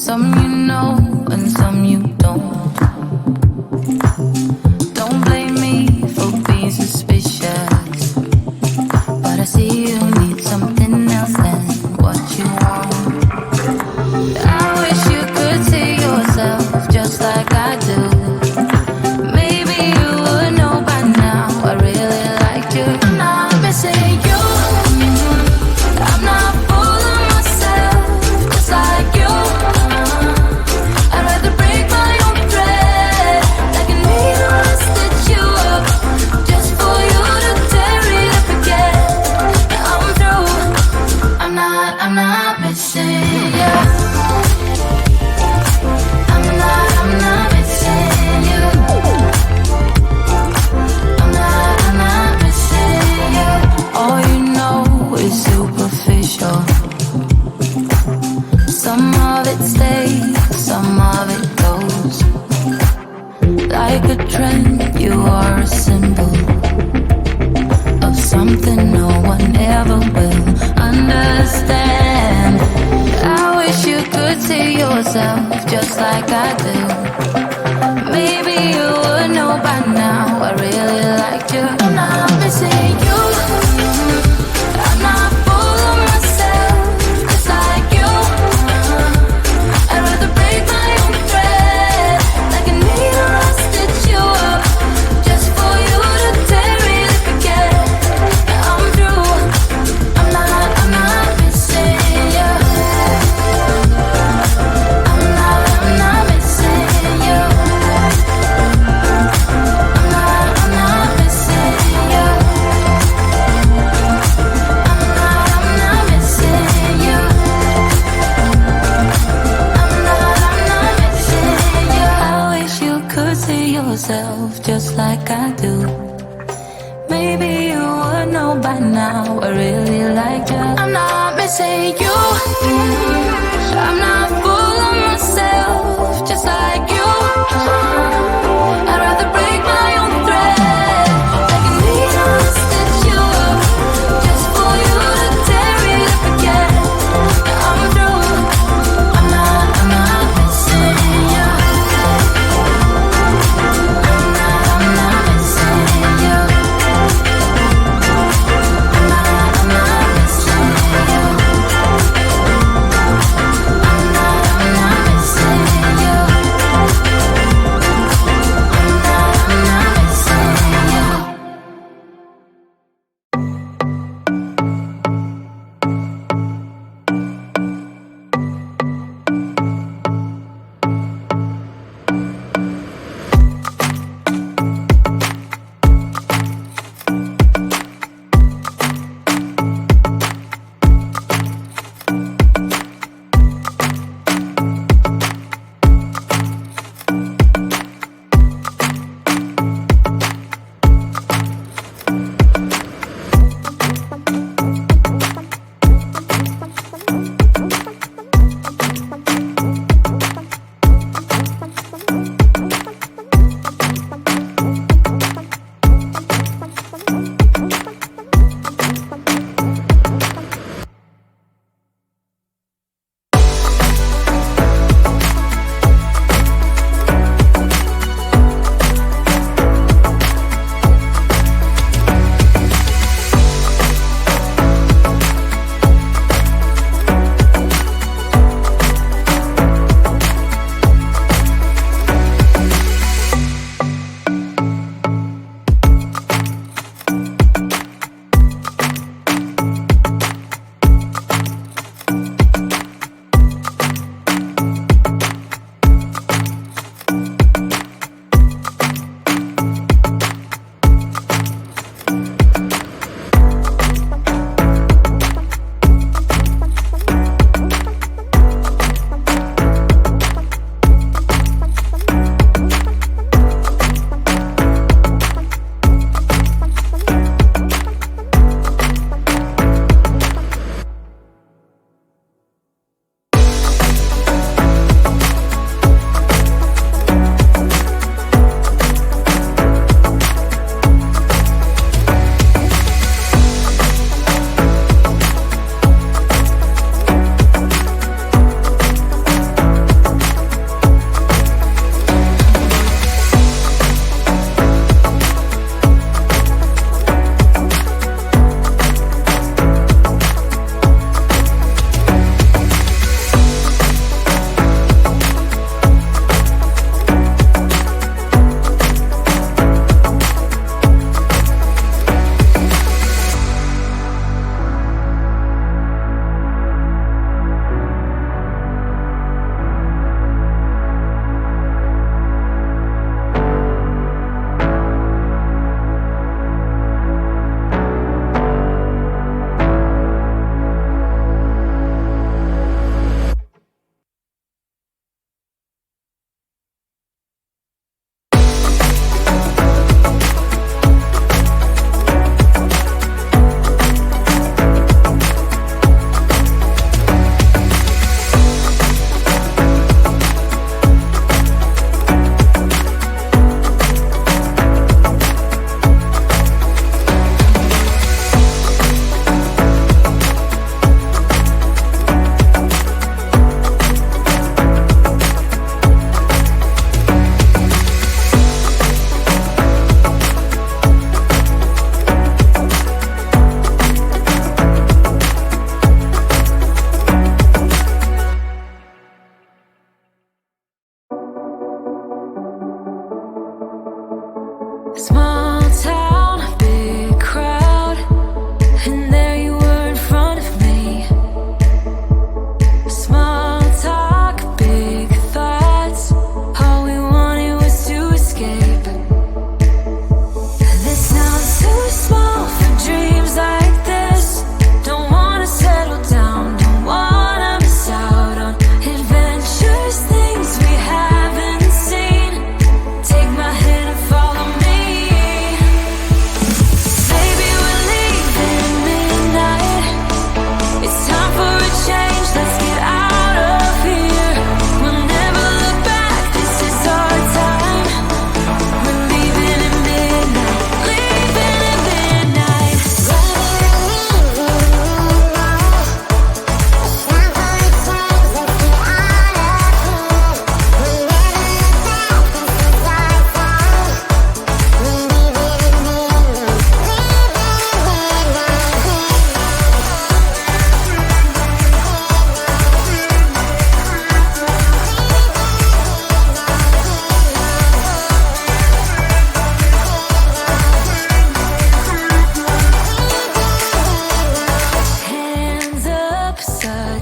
Some you know and some you don't. Don't blame me for being suspicious, but I see you need something else than what you want. I wish you could see yourself just like I do. Maybe you would know by now I really liked you. I'm not missing you. I'm not fooling myself just like you. I'd rather break my own thread like a needle and stitch you up just for you to tear it up again. Now I'm through. I'm not missing you. I'm not missing you. I'm not missing you. All you know is superficial. Some of it stays, some of it goes. Like a trend, you are a symbol of something no one ever will understand. I wish you could see yourself just like I do. Maybe you would know by now I really liked you. I'm not missing you. I'm not full of myself just like you. I'd rather break my own thread like a needle and stitch you up just for you to tear it up again. Now I'm through. I'm not missing you. I'm not missing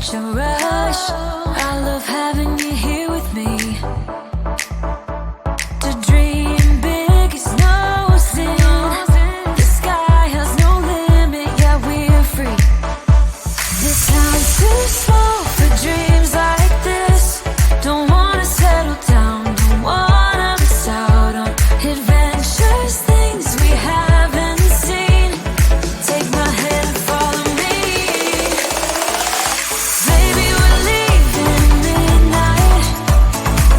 such a rush. I love having you here with me. To dream big is no sin. The sky has no limit, yeah, we're free. This time's too slow for dreams like this. Don't wanna settle down, don't wanna miss out on adventures, things we haven't seen. Take my hand and follow me. Baby, we're leaving midnight.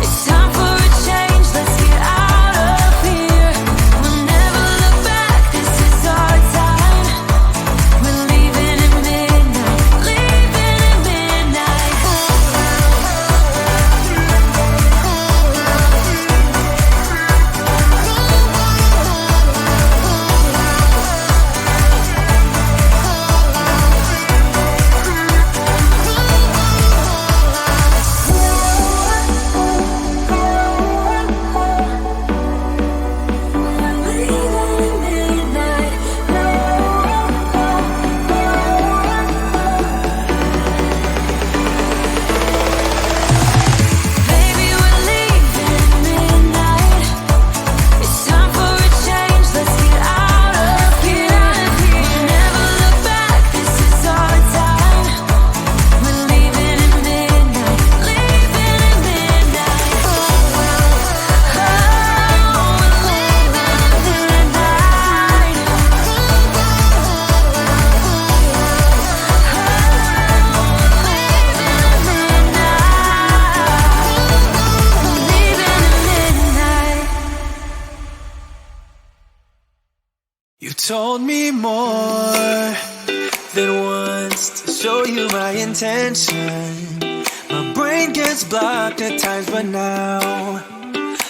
It's time for a change, let's get out of here. We'll never look back, this is our time. We're leaving at midnight, leaving at midnight. Baby, we're leaving midnight. It's time for a change, let's get out of here. We'll never look back, this is our time. We're leaving at midnight, leaving at midnight. Oh, we're leaving at midnight. You told me more than once to show you my intention. My brain gets blocked at times, but now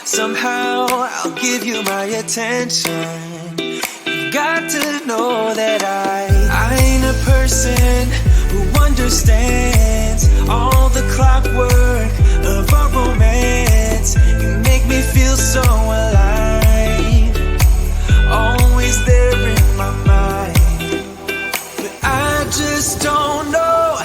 somehow I'll give you my attention. You got to know that I ain't a person who understands all the clockwork of our romance. You make me feel so alive. Always there in my mind. But I just don't know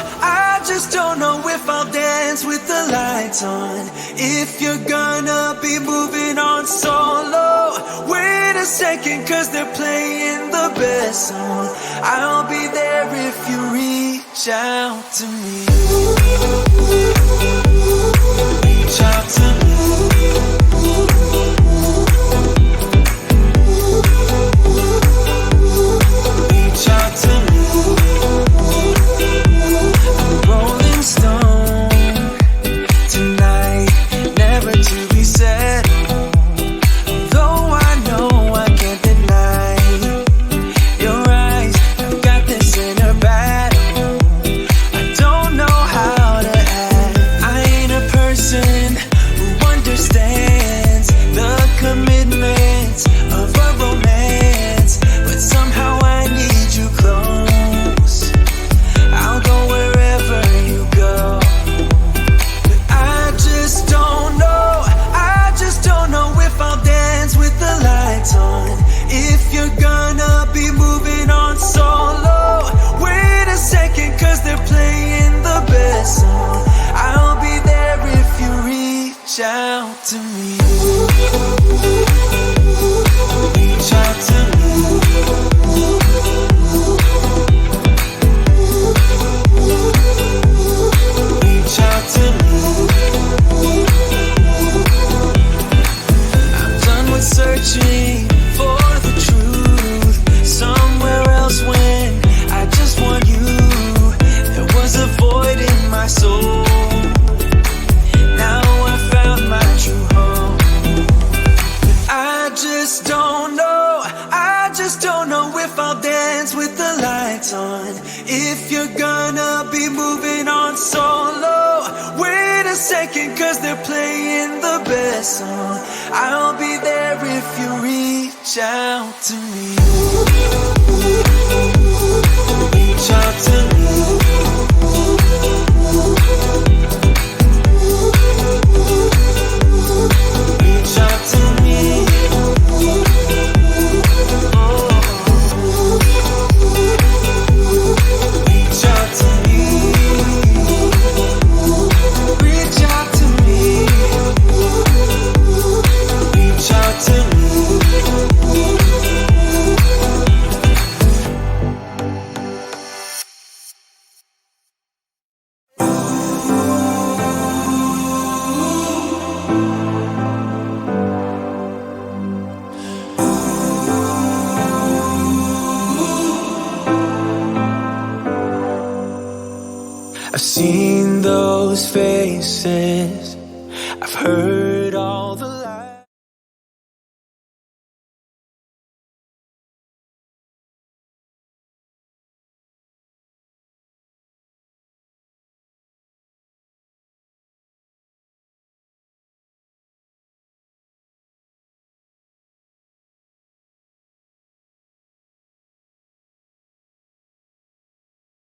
if I'll dance with the lights on. If you're gonna be moving on solo, wait a second, cause they're playing the best song. I'll be there if you reach out to me. Reach out to me. Reach out to me. I'm a rolling stone tonight, never to be settled. Though I know I can't deny your eyes, I've got this inner battle. I don't know how to act. I ain't a person who understands the commitments of a romance, but somehow I need you close. I'll go wherever you go. But I just don't know if I'll dance with the lights on. If you're gonna be moving on solo, wait a second, cause they're playing the best song. I'll be there if you reach out to me. Reach out to me. Reach out to me. I'm done with searching for the truth somewhere else when I just want you. There was a void in my soul. Now I found my true home. But I just don't know if I'll dance with the lights on. If you're gonna be moving on solo, wait a second, cause they're playing the best song. I'll be there if you reach out to me. Reach out to me. Reach out to me. Reach out to me. I've seen those faces, I've heard all the